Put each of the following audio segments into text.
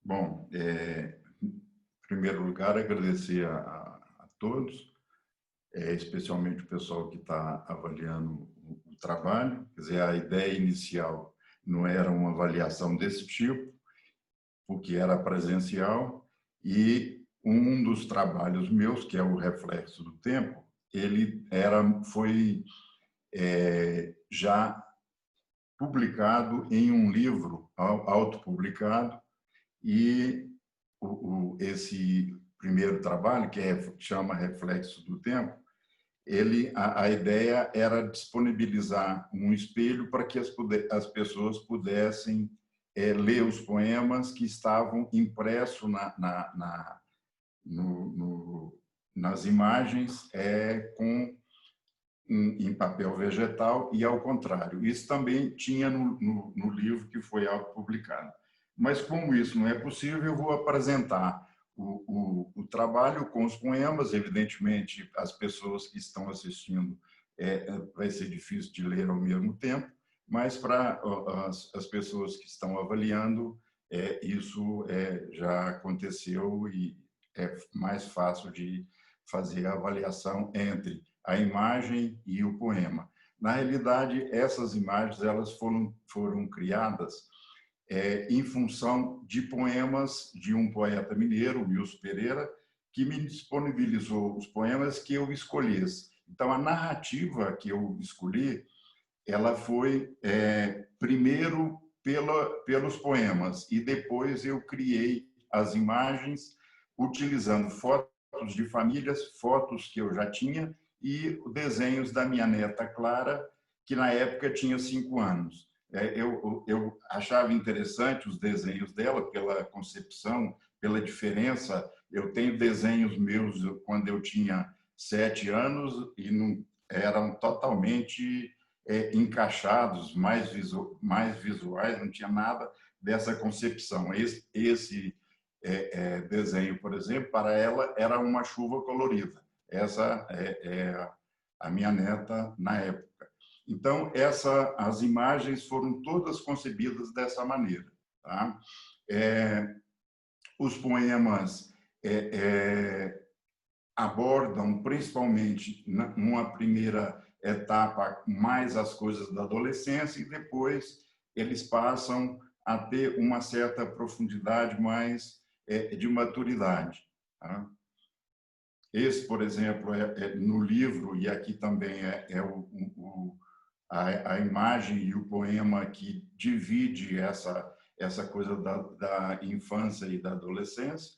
Bom, em primeiro lugar, agradecer a todos, especialmente o pessoal que está avaliando o trabalho. Quer dizer, a ideia inicial não era uma avaliação desse tipo, porque era presencial, e um dos trabalhos meus, que é o Reflexo do Tempo, foi já publicado em um livro autopublicado, e esse primeiro trabalho, que chama Reflexo do Tempo, a ideia era disponibilizar um espelho para que as pessoas pudessem ler os poemas que estavam impressos nas imagens em papel vegetal e ao contrário. Isso também tinha no livro que foi autopublicado. Mas, como isso não é possível, eu vou apresentar o trabalho com os poemas. Evidentemente, as pessoas que estão assistindo vai ser difícil de ler ao mesmo tempo, mas para as pessoas que estão avaliando, isso já aconteceu e é mais fácil de fazer a avaliação entre a imagem e o poema. Na realidade, essas imagens elas foram criadas em função de poemas de um poeta mineiro, Wilson Pereira, que me disponibilizou os poemas que eu escolhesse. Então, a narrativa que eu escolhi, ela foi primeiro pelos poemas, e depois eu criei as imagens utilizando fotos de famílias, fotos que eu já tinha, e desenhos da minha neta Clara, que na época tinha 5 anos. Eu achava interessante os desenhos dela, pela concepção, pela diferença. Eu tenho desenhos meus quando eu tinha 7 anos e não eram totalmente encaixados, mais visuais, não tinha nada dessa concepção. Esse desenho, por exemplo, para ela era uma chuva colorida. Essa é a minha neta na época. Então, as imagens foram todas concebidas dessa maneira. Tá? Os poemas abordam, principalmente, numa primeira etapa, mais as coisas da adolescência, e depois eles passam a ter uma certa profundidade mais de maturidade. Tá? Esse, por exemplo, no livro, e aqui também a imagem e o poema que divide essa coisa da infância e da adolescência.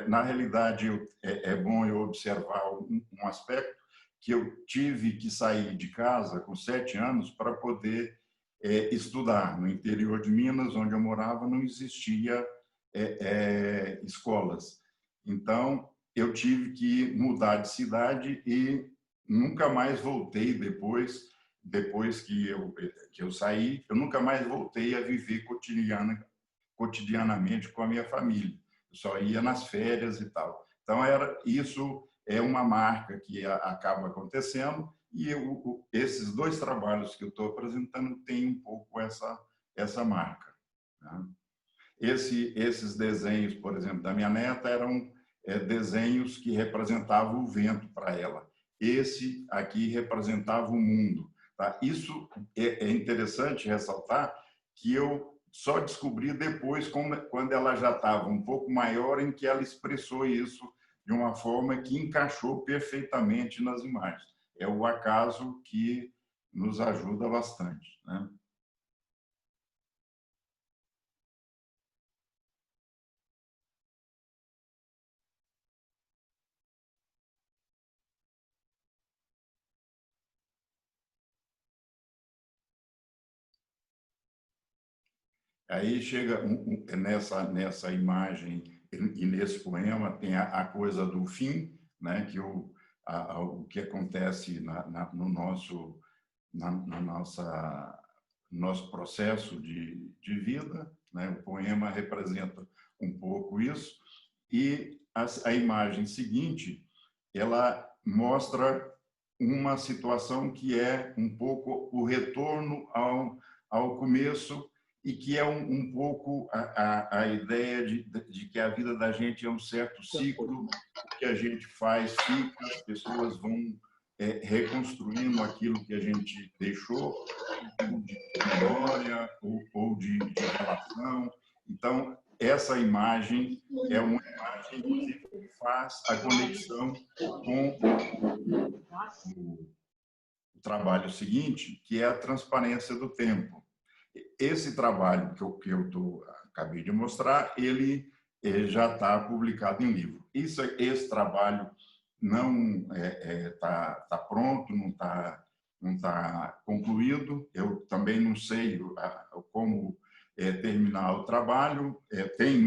Na realidade, é bom eu observar um aspecto, que eu tive que sair de casa com 7 anos para poder estudar. No interior de Minas, onde eu morava, não existia escolas. Então, eu tive que mudar de cidade e nunca mais voltei depois que eu saí, eu nunca mais voltei a viver cotidianamente com a minha família. Eu só ia nas férias e tal. Então, isso é uma marca que acaba acontecendo, e esses 2 trabalhos que eu estou apresentando têm um pouco essa marca. Né? Esses desenhos, por exemplo, da minha neta, eram desenhos que representavam o vento para ela. Esse aqui representava o mundo. Tá? Isso é interessante ressaltar, que eu só descobri depois, quando ela já estava um pouco maior, em que ela expressou isso de uma forma que encaixou perfeitamente nas imagens. É o acaso que nos ajuda bastante. Né? Aí chega nessa imagem e nesse poema tem a coisa do fim, né? Que o que acontece no nosso processo de vida, né? O poema representa um pouco isso, e a imagem seguinte, ela mostra uma situação que é um pouco o retorno ao começo, e que é um pouco a ideia de que a vida da gente é um certo ciclo, o que a gente faz fica, as pessoas vão reconstruindo aquilo que a gente deixou, ou de memória, ou de relação. Então, essa imagem é uma imagem, inclusive, que faz a conexão com o trabalho seguinte, que é a transparência do tempo. Esse trabalho que eu acabei de mostrar, ele já está publicado em livro. Esse trabalho não está pronto, não tá concluído. Eu também não sei como terminar o trabalho. Tem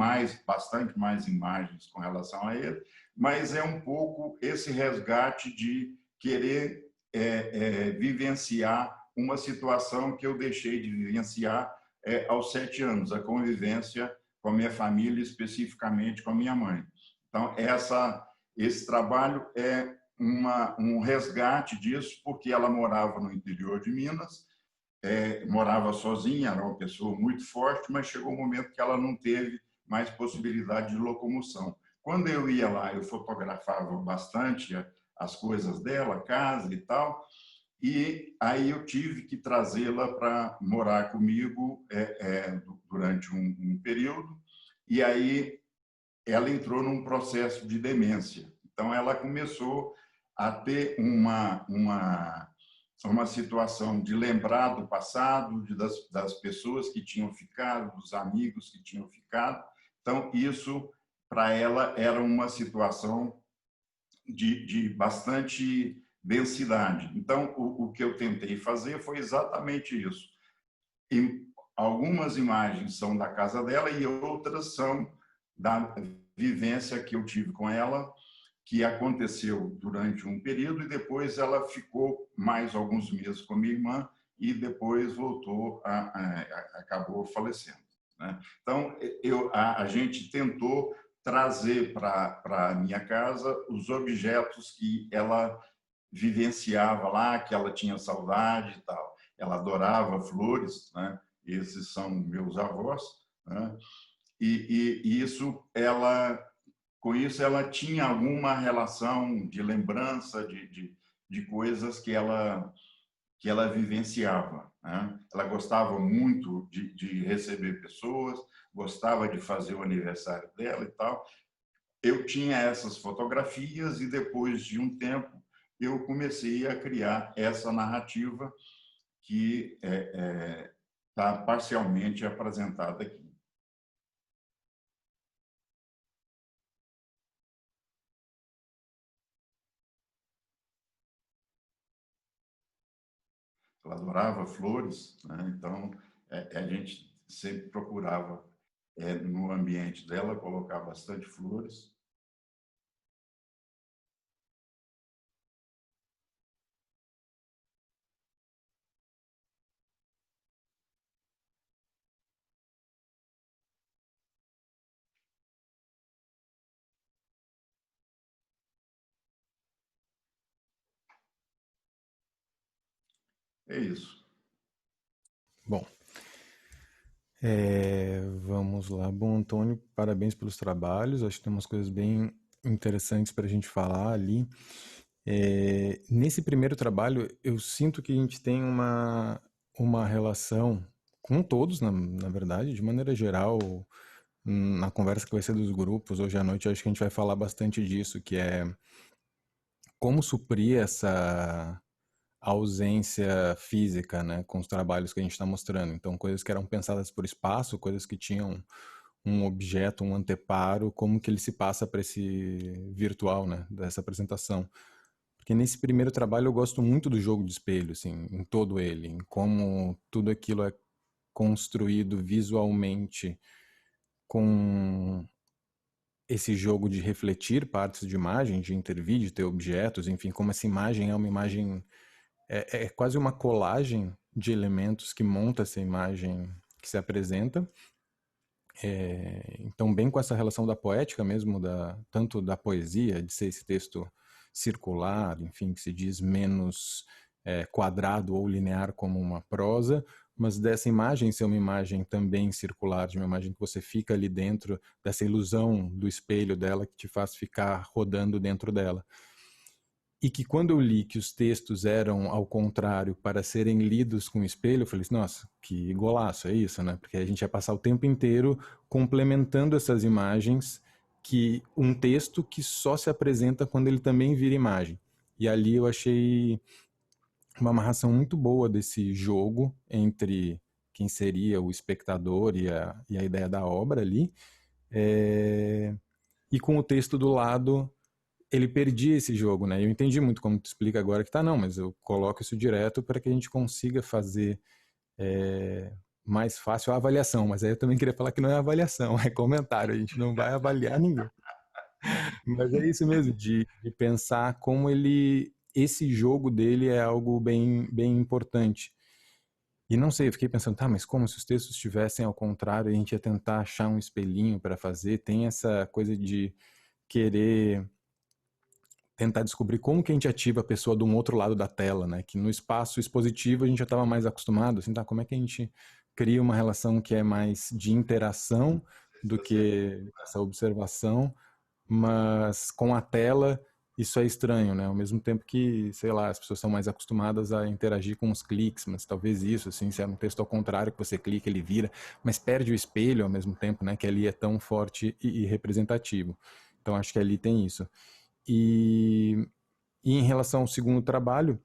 bastante mais imagens com relação a ele, mas é um pouco esse resgate de querer vivenciar uma situação que eu deixei de vivenciar aos 7 anos, a convivência com a minha família, especificamente com a minha mãe. Então, esse trabalho é um resgate disso, porque ela morava no interior de Minas, morava sozinha, era uma pessoa muito forte, mas chegou um momento que ela não teve mais possibilidade de locomoção. Quando eu ia lá, eu fotografava bastante as coisas dela, a casa e tal, e aí eu tive que trazê-la para morar comigo durante um período, e aí ela entrou num processo de demência. Então, ela começou a ter uma situação de lembrar do passado, das pessoas que tinham ficado, dos amigos que tinham ficado. Então, isso, para ela, era uma situação de bastante densidade. Então, o que eu tentei fazer foi exatamente isso. E algumas imagens são da casa dela e outras são da vivência que eu tive com ela, que aconteceu durante um período e depois ela ficou mais alguns meses com a minha irmã e depois voltou, acabou falecendo, né? Então, a gente tentou trazer para a minha casa os objetos que ela vivenciava lá, que ela tinha saudade e tal. Ela adorava flores, né? Esses são meus avós, né? E isso, com isso, ela tinha alguma relação de lembrança de coisas que ela vivenciava, né? Ela gostava muito de receber pessoas, gostava de fazer o aniversário dela e tal. Eu tinha essas fotografias e depois de um tempo eu comecei a criar essa narrativa que está parcialmente apresentada aqui. Ela adorava flores, né? Então a gente sempre procurava no ambiente dela colocar bastante flores. É isso. Bom, vamos lá. Bom, Antônio, parabéns pelos trabalhos. Acho que tem umas coisas bem interessantes para a gente falar ali. Nesse primeiro trabalho, eu sinto que a gente tem uma relação com todos, na verdade, de maneira geral, na conversa que vai ser dos grupos hoje à noite, acho que a gente vai falar bastante disso, que é como suprir essa ausência física, né, com os trabalhos que a gente está mostrando. Então, coisas que eram pensadas por espaço, coisas que tinham um objeto, um anteparo, como que ele se passa para esse virtual, né, dessa apresentação. Porque nesse primeiro trabalho eu gosto muito do jogo de espelho, assim, em todo ele, em como tudo aquilo é construído visualmente com esse jogo de refletir partes de imagem, de intervir, de ter objetos, enfim, como essa imagem é uma imagem, é quase uma colagem de elementos que monta essa imagem que se apresenta. Então, bem com essa relação da poética mesmo, tanto da poesia, de ser esse texto circular, enfim, que se diz menos quadrado ou linear como uma prosa, mas dessa imagem ser uma imagem também circular, de uma imagem que você fica ali dentro dessa ilusão do espelho dela que te faz ficar rodando dentro dela. E que quando eu li que os textos eram ao contrário para serem lidos com o espelho, eu falei assim, nossa, que golaço, é isso, né? Porque a gente ia passar o tempo inteiro complementando essas imagens, que um texto que só se apresenta quando ele também vira imagem. E ali eu achei uma amarração muito boa desse jogo entre quem seria o espectador e a ideia da obra ali, e com o texto do lado ele perdia esse jogo, né? Eu entendi muito como tu explica agora que tá, não, mas eu coloco isso direto para que a gente consiga fazer mais fácil a avaliação, mas aí eu também queria falar que não é avaliação, é comentário, a gente não vai avaliar ninguém. Mas é isso mesmo, de pensar como esse jogo dele é algo bem, bem importante. E não sei, eu fiquei pensando, tá, mas como se os textos estivessem ao contrário, a gente ia tentar achar um espelhinho para fazer, tem essa coisa de querer tentar descobrir como que a gente ativa a pessoa de um outro lado da tela, né? Que no espaço expositivo a gente já estava mais acostumado, assim, tá? Como é que a gente cria uma relação que é mais de interação do que essa observação, mas com a tela isso é estranho, né? Ao mesmo tempo que, sei lá, as pessoas são mais acostumadas a interagir com os cliques, mas talvez isso, assim, se é um texto ao contrário que você clica, ele vira, mas perde o espelho ao mesmo tempo, né? Que ali é tão forte e representativo. Então acho que ali tem isso. E, e em relação ao segundo trabalho,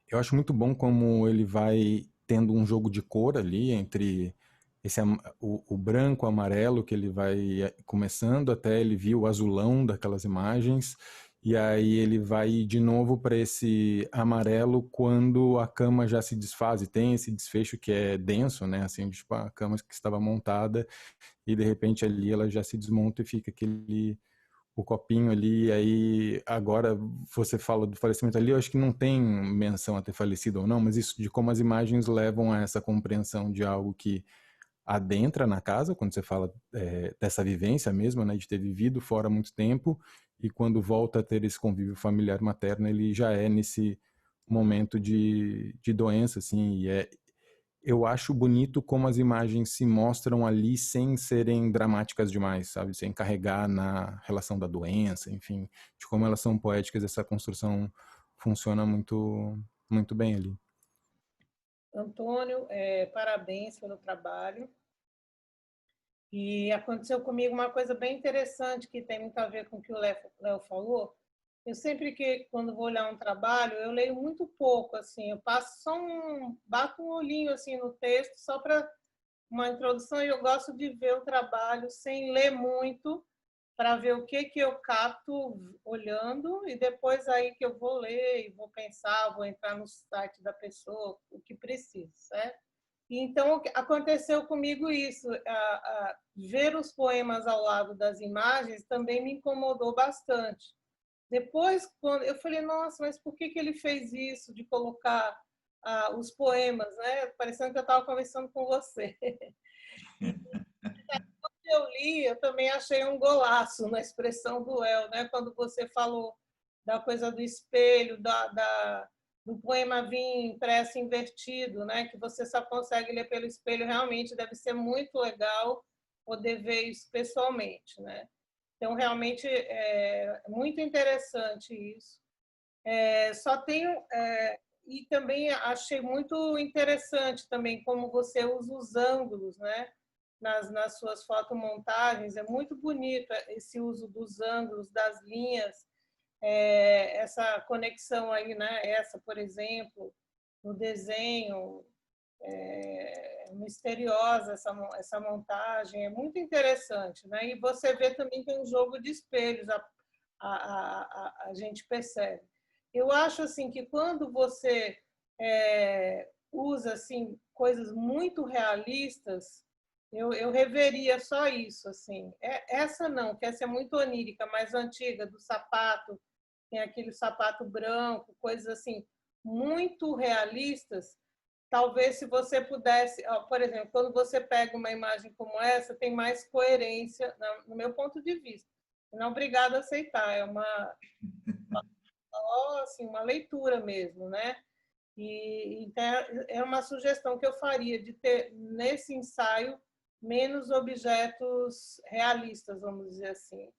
eu acho muito bom como ele vai tendo um jogo de cor ali entre o branco, o amarelo que ele vai começando até ele vir o azulão daquelas imagens e aí ele vai de novo para esse amarelo quando a cama já se desfaz e tem esse desfecho que é denso, né? Assim, tipo a cama que estava montada e de repente ali ela já se desmonta e fica aquele o copinho ali, aí agora você fala do falecimento ali, eu acho que não tem menção a ter falecido ou não, mas isso de como as imagens levam a essa compreensão de algo que adentra na casa, quando você fala dessa vivência mesmo, né, de ter vivido fora há muito tempo, e quando volta a ter esse convívio familiar materno, ele já é nesse momento de doença, assim, eu acho bonito como as imagens se mostram ali sem serem dramáticas demais, sabe? Sem carregar na relação da doença, enfim, de como elas são poéticas, essa construção funciona muito, muito bem ali. Antônio, parabéns pelo trabalho. E aconteceu comigo uma coisa bem interessante que tem muito a ver com o que o Léo falou. Eu sempre que, quando vou olhar um trabalho, eu leio muito pouco, assim, eu passo só bato um olhinho assim no texto, só para uma introdução, e eu gosto de ver o trabalho sem ler muito, para ver o que eu capto olhando, e depois aí que eu vou ler, e vou pensar, vou entrar no site da pessoa, o que precisa, certo? E então aconteceu comigo isso, ver os poemas ao lado das imagens também me incomodou bastante. Depois, quando eu falei, nossa, mas por que ele fez isso, de colocar os poemas, né? Parecendo que eu estava conversando com você. E quando eu li, eu também achei um golaço na expressão do El, né? Quando você falou da coisa do espelho, do poema vir impresso invertido, né? Que você só consegue ler pelo espelho, realmente deve ser muito legal poder ver isso pessoalmente, né? Então, realmente, é muito interessante isso. Só tenho... e também achei muito interessante também como você usa os ângulos, né? Nas suas fotomontagens. É muito bonito esse uso dos ângulos, das linhas, essa conexão aí, né? Essa, por exemplo, no desenho, misteriosa essa montagem, é muito interessante, né? E você vê também que é um jogo de espelhos, a gente percebe. Eu acho assim que quando você usa assim coisas muito realistas, eu reveria só isso, assim. Essa não, que essa é muito onírica, mais antiga, do sapato, tem aquele sapato branco, coisas assim muito realistas. Talvez se você pudesse, por exemplo, quando você pega uma imagem como essa, tem mais coerência, no meu ponto de vista. Não obrigado a aceitar, é assim, uma leitura mesmo, né? E então, é uma sugestão que eu faria de ter nesse ensaio menos objetos realistas, vamos dizer assim.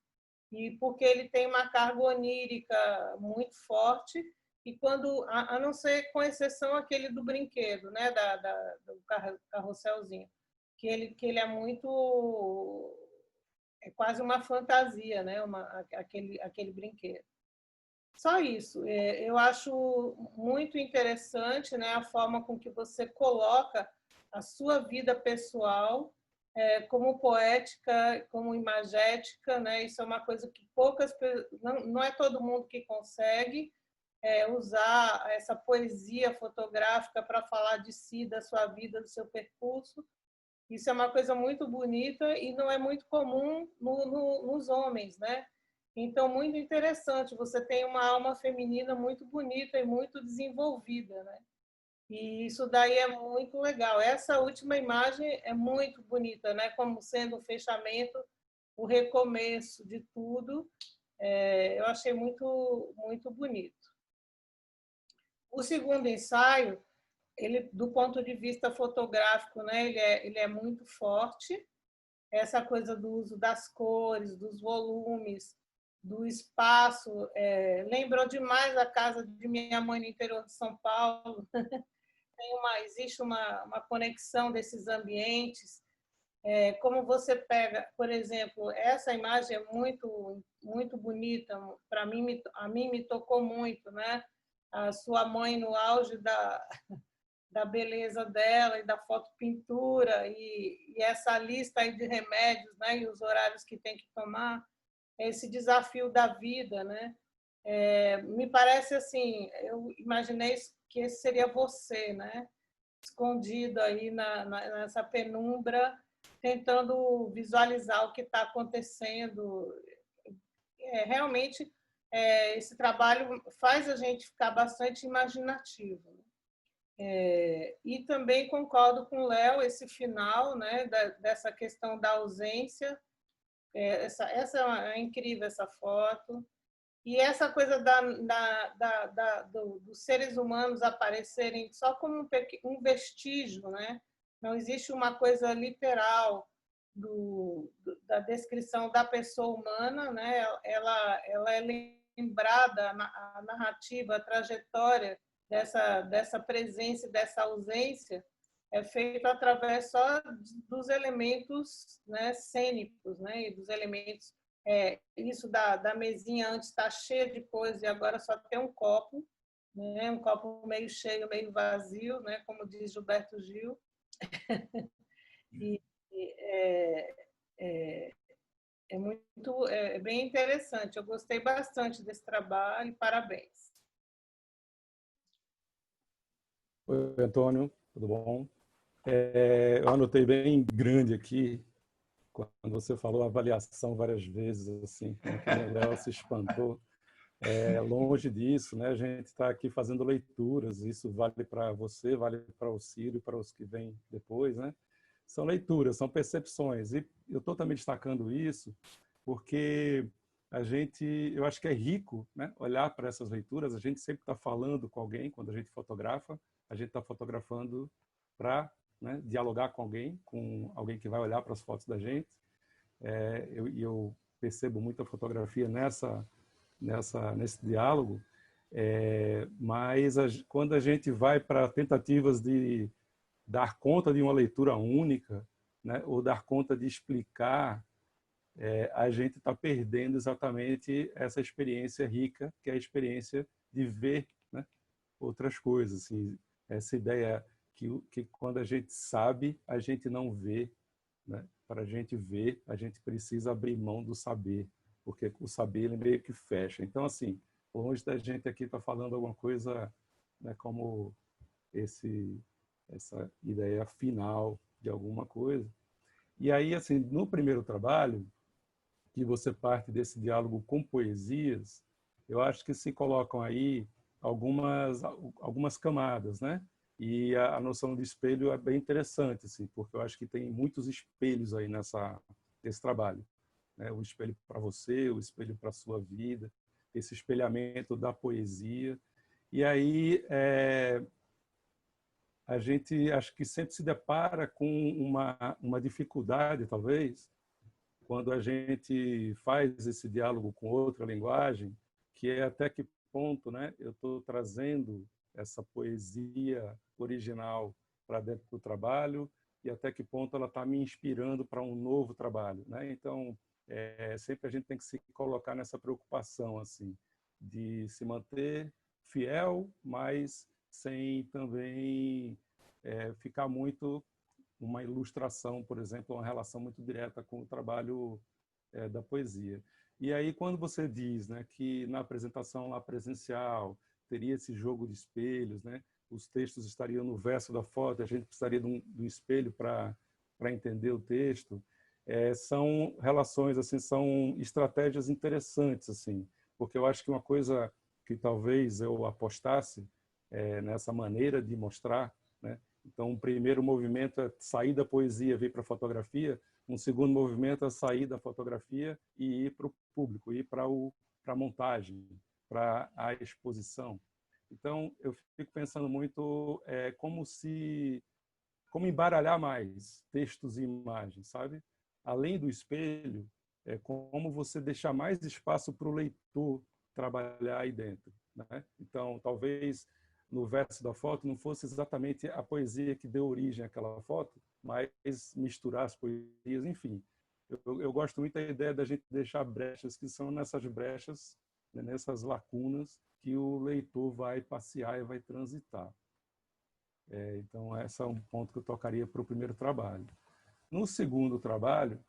E porque ele tem uma carga onírica muito forte e quando, a não ser com exceção aquele do brinquedo, né, do carrosselzinho, que ele é muito, é quase uma fantasia, né, aquele brinquedo. Só isso. Eu acho muito interessante, né, a forma com que você coloca a sua vida pessoal como poética, como imagética, né? Isso é uma coisa que não é todo mundo que consegue usar essa poesia fotográfica para falar de si, da sua vida, do seu percurso. Isso é uma coisa muito bonita e não é muito comum nos homens, né? Então, muito interessante. Você tem uma alma feminina muito bonita e muito desenvolvida, né? E isso daí é muito legal. Essa última imagem é muito bonita, né? Como sendo o fechamento, o recomeço de tudo. Eu achei muito, muito bonito. O segundo ensaio, ele, do ponto de vista fotográfico, né? Ele é muito forte. Essa coisa do uso das cores, dos volumes, do espaço. Lembrou demais a casa de minha mãe no interior de São Paulo. Existe uma conexão desses ambientes. Como você pega, por exemplo, essa imagem é muito, muito bonita, a mim me tocou muito, né? A sua mãe no auge da beleza dela e da fotopintura e essa lista aí de remédios, né? E os horários que tem que tomar, esse desafio da vida, né? Me parece assim, eu imaginei que esse seria você, né? Escondido aí nessa penumbra, tentando visualizar o que está acontecendo. Realmente, esse trabalho faz a gente ficar bastante imaginativo. E também concordo com o Léo, esse final, né, dessa questão da ausência. É incrível essa foto. E essa coisa dos seres humanos aparecerem só como um vestígio, né? Não existe uma coisa literal da descrição da pessoa humana, né? Ela é lembrada, a narrativa, a trajetória dessa presença e dessa ausência é feita através só dos elementos, né, cênicos, né? E dos elementos isso da mesinha antes está cheia de coisa e agora só tem um copo, né? Um copo meio cheio, meio vazio, né? Como diz Gilberto Gil. E é bem interessante. Eu gostei bastante desse trabalho. Parabéns. Oi, Antônio, tudo bom? Eu anotei bem grande aqui quando você falou avaliação várias vezes, assim, o Léo se espantou. Longe disso, né? A gente está aqui fazendo leituras, isso vale para você, vale para o Ciro, para os que vêm depois, né? São leituras, são percepções, e eu estou também destacando isso porque eu acho que é rico, né? Olhar para essas leituras, a gente sempre está falando com alguém, quando a gente fotografa, a gente está fotografando para, né, dialogar com alguém que vai olhar para as fotos da gente. Eu percebo muita fotografia nesse diálogo, mas quando a gente vai para tentativas de dar conta de uma leitura única, né, ou dar conta de explicar, a gente está perdendo exatamente essa experiência rica, que é a experiência de ver, né, outras coisas. Assim, essa ideia que quando a gente sabe, a gente não vê, né? Para a gente ver, a gente precisa abrir mão do saber, porque o saber ele meio que fecha. Então, assim, longe da gente aqui estar falando alguma coisa, né, como essa ideia final de alguma coisa. E aí, assim, no primeiro trabalho, que você parte desse diálogo com poesias, eu acho que se colocam aí algumas camadas, né? E a noção de espelho é bem interessante, assim, porque eu acho que tem muitos espelhos aí nesse trabalho, né? O espelho para você, o espelho para a sua vida, esse espelhamento da poesia. E aí a gente acho que sempre se depara com uma dificuldade, talvez, quando a gente faz esse diálogo com outra linguagem, que é até que ponto, né, eu estou trazendo essa poesia original para dentro do trabalho e até que ponto ela está me inspirando para um novo trabalho, né? Então, sempre a gente tem que se colocar nessa preocupação assim, de se manter fiel, mas sem também ficar muito uma ilustração, por exemplo, uma relação muito direta com o trabalho da poesia. E aí, quando você diz, né, que na apresentação lá presencial teria esse jogo de espelhos, né, os textos estariam no verso da foto, a gente precisaria do espelho para entender o texto, são relações, assim, são estratégias interessantes, assim, porque eu acho que uma coisa que talvez eu apostasse nessa maneira de mostrar, né, então, um primeiro movimento é sair da poesia, vir para a fotografia. Um segundo movimento é sair da fotografia e ir para o público, ir para a montagem, para a exposição. Então, eu fico pensando muito como embaralhar mais textos e imagens, sabe? Além do espelho, como você deixar mais espaço para o leitor trabalhar aí dentro, né? Então, talvez no verso da foto não fosse exatamente a poesia que deu origem àquela foto, mas misturar as poesias, enfim. Eu gosto muito da ideia da gente deixar brechas, que são nessas brechas, né, nessas lacunas, que o leitor vai passear e vai transitar. Então, esse é um ponto que eu tocaria para o primeiro trabalho. No segundo trabalho,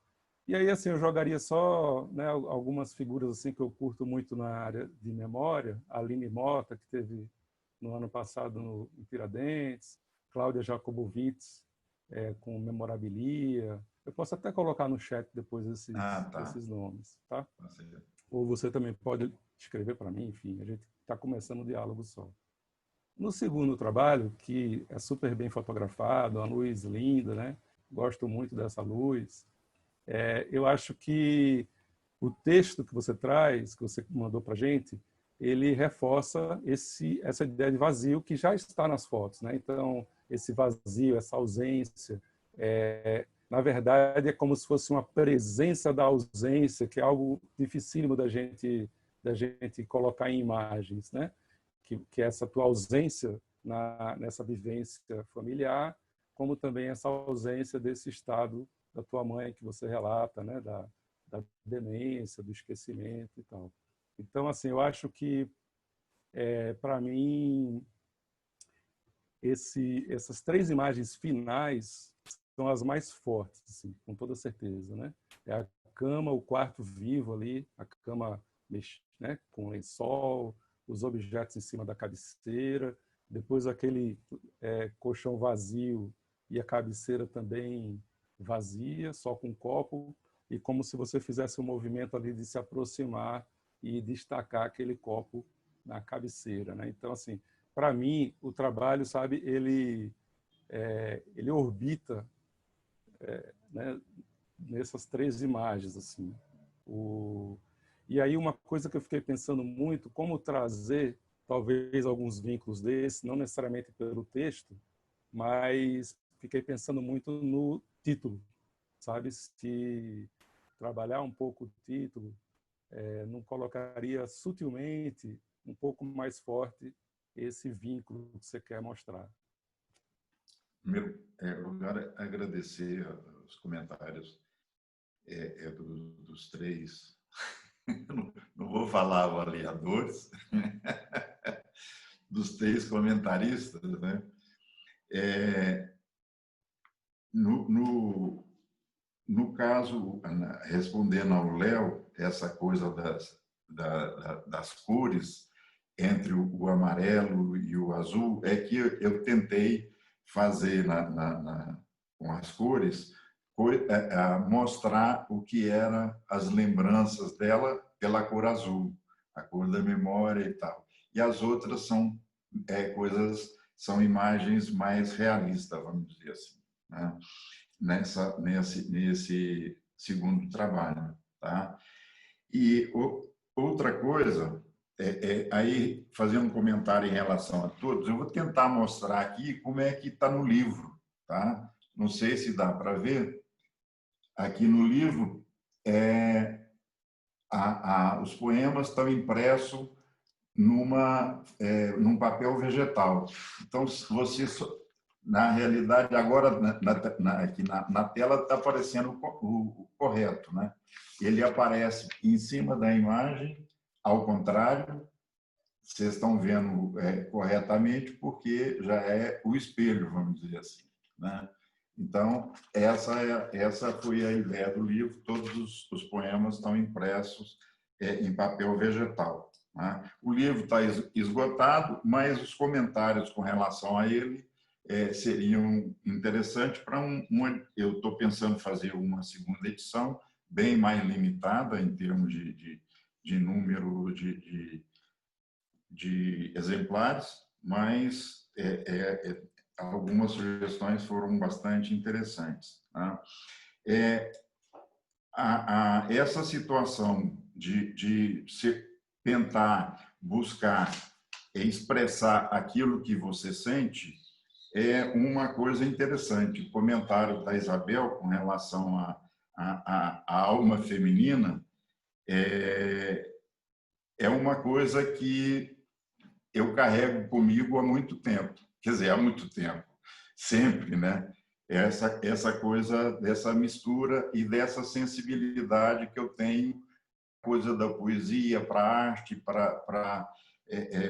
e aí assim eu jogaria só, né, algumas figuras assim que eu curto muito na área de memória, a Aline Mota, que teve no ano passado em Tiradentes, Cláudia Jacobowitz, com Memorabilia. Eu posso até colocar no chat depois esses nomes, tá? Ou você também pode escrever para mim, enfim, a gente está começando o diálogo só. No segundo trabalho, que é super bem fotografado, uma luz linda, né? Gosto muito dessa luz. Eu acho que o texto que você traz, que você mandou para a gente, ele reforça essa ideia de vazio que já está nas fotos, né? Então, esse vazio, essa ausência, na verdade, é como se fosse uma presença da ausência, que é algo dificílimo da gente colocar em imagens, né? Que é essa tua ausência nessa vivência familiar, como também essa ausência desse estado da tua mãe que você relata, né? Da demência, do esquecimento e tal. Então, assim, eu acho que, para mim, essas três imagens finais são as mais fortes, assim, com toda certeza, né? É a cama, o quarto vivo ali, a cama, né, com lençol, os objetos em cima da cabeceira, depois aquele colchão vazio e a cabeceira também vazia, só com um copo, e como se você fizesse um movimento ali de se aproximar e destacar aquele copo na cabeceira, né? Então, assim, para mim, o trabalho, sabe, ele orbita, né, nessas três imagens, assim. E aí uma coisa que eu fiquei pensando muito, como trazer, talvez, alguns vínculos desses, não necessariamente pelo texto, mas fiquei pensando muito no título, sabe? Se trabalhar um pouco o título, não colocaria sutilmente um pouco mais forte esse vínculo que você quer mostrar? Em primeiro lugar, agradecer os comentários dos três, não vou falar avaliadores, dos três comentaristas, né? No caso, respondendo ao Léo, essa coisa das cores entre o amarelo e o azul, é que eu tentei fazer com as cores, mostrar o que eram as lembranças dela pela cor azul, a cor da memória e tal. E as outras são são imagens mais realistas, vamos dizer assim, né? Nesse segundo trabalho, tá? E outra coisa aí, fazendo um comentário em relação a todos, eu vou tentar mostrar aqui como é que está no livro, tá? Não sei se dá para ver. Aqui no livro, os poemas estão impressos num papel vegetal. Então, você, na realidade, agora aqui na tela está aparecendo o correto, né? Ele aparece em cima da imagem, ao contrário, vocês estão vendo corretamente, porque já é o espelho, vamos dizer assim, né? Então, essa foi a ideia do livro. Todos os poemas estão impressos em papel vegetal, né? O livro está esgotado, mas os comentários com relação a ele seriam interessantes para eu estou pensando em fazer uma segunda edição, bem mais limitada em termos de número de exemplares, mas algumas sugestões foram bastante interessantes, tá? Essa situação de tentar buscar expressar aquilo que você sente é uma coisa interessante. O comentário da Isabel com relação à alma feminina é uma coisa que eu carrego comigo há muito tempo. Quer dizer, há muito tempo. Sempre, né? Essa coisa dessa mistura e dessa sensibilidade que eu tenho, coisa da poesia para a arte,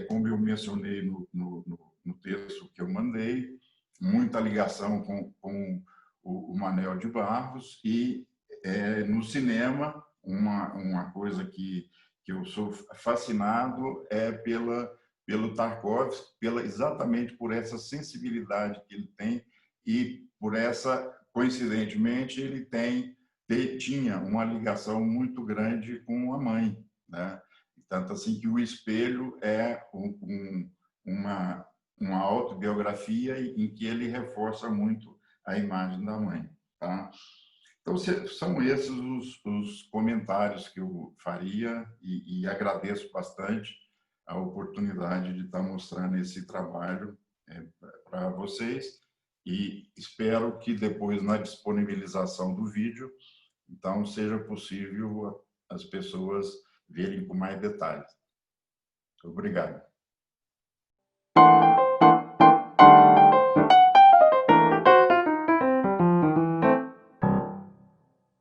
como eu mencionei no texto que eu mandei, muita ligação com o Manel de Barros, e no cinema, uma coisa que eu sou fascinado pelo Tarkovsky, exatamente por essa sensibilidade que ele tem e por essa, coincidentemente, tinha uma ligação muito grande com a mãe, né? Tanto assim que o espelho é uma autobiografia em que ele reforça muito a imagem da mãe, tá? Então, são esses os comentários que eu faria e agradeço bastante a oportunidade de estar mostrando esse trabalho para vocês, e espero que depois, na disponibilização do vídeo, então seja possível as pessoas verem com mais detalhes. Obrigado.